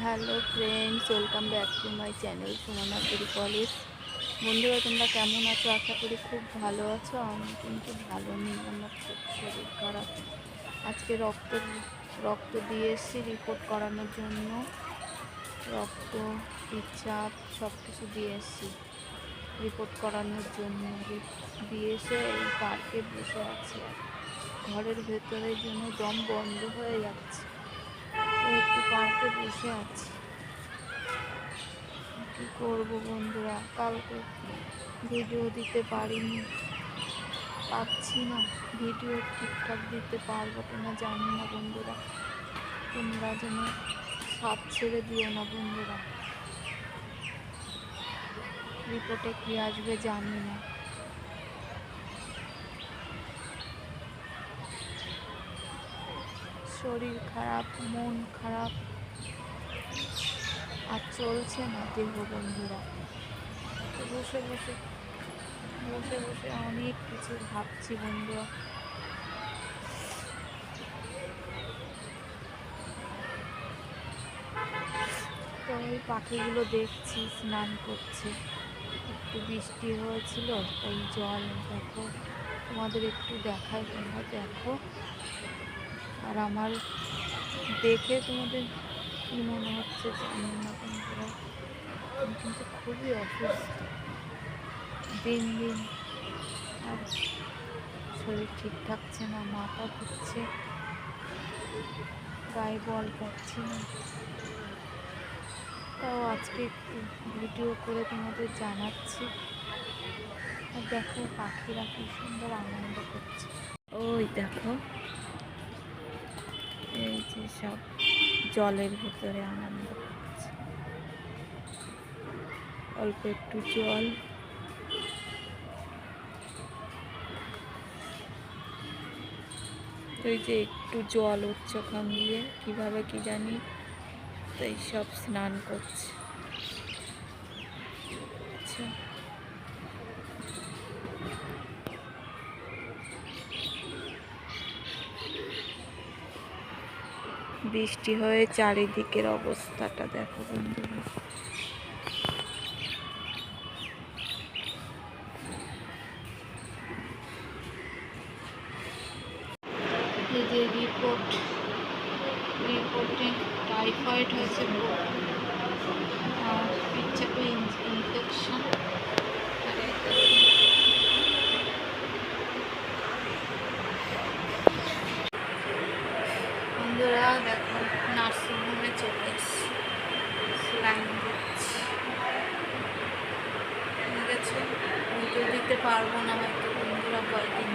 Hello friends, welcome back to my channel Sumana college. বন্ধুরা, তোমরা কেমন আছো? আশা করি খুব ভালো আছো। আমি কিন্তু ভালো নেই, আমার খুব শরীর খারাপ। আজকে রক্ত দিয়ে এসেছি রিপোর্ট করানোর জন্য। রক্ত, পিচ্ছাপ সব কিছু দিয়ে এসেছি রিপোর্ট করানোর জন্য। দিয়ে এসে এই পার্কে বসে আছি, ঘরের ভেতরের জন্য দম বন্ধ হয়ে যাচ্ছে। একটু পার্কে বসে আছি, কি করব বন্ধুরা। কালকে ভিডিও দিতে পারছি না। ভিডিও ঠিকঠাক দিতে পারবো কিনা জানি না বন্ধুরা। তোমরা যেন সাথ ছেড়ে দিও না বন্ধুরা। রিপোর্টে কি আসবে জানি না। শরীর খারাপ, মন খারাপ, আর চলছে না দেহ বন্ধুরা। তো বসে বসে অনেক কিছু ভাবছি বন্ধুরা। তো ওই পাখিগুলো দেখছি স্নান করছে। একটু বৃষ্টি হয়েছিল, তাই জল দেখো, তোমাদের একটু দেখাই, তোমরা দেখো। আর আমার দেখে তোমাদের কী মনে হচ্ছে জানি না বন্ধুরা। আমি কিন্তু খুবই অসুস্থ দিন দিন, আর শরীর ঠিক থাকছে না, মাথা ঘুরছে, গায়ে বল পাচ্ছি না। তাও আজকে একটু ভিডিও করে তোমাদের জানাচ্ছি। আর দেখো পাখিরা কি সুন্দর আনন্দ করছে। ওই দেখো, এই যে সব জলের ভিতরে আনন্দ করছে। অল্প একটু জল, ওই যে একটু জল উঠছে ওখান দিয়ে, কিভাবে কি জানি, তাই সব স্নান করছে। আচ্ছা, বৃষ্টি হয়ে চারিদিকের অবস্থাটা দেখো বন্ধুরা। এই যে রিপোর্টে টাইফয়েড হয়েছে, আর পিচ্ছাপে ইনফেকশন। বন্ধুরা দেখো, নার্সিংহোমে চলে এসেছি, লাইন দিচ্ছি। ঠিক আছে, ভিডিও দিতে পারবো না হয়তো বন্ধুরা কয়েকদিন।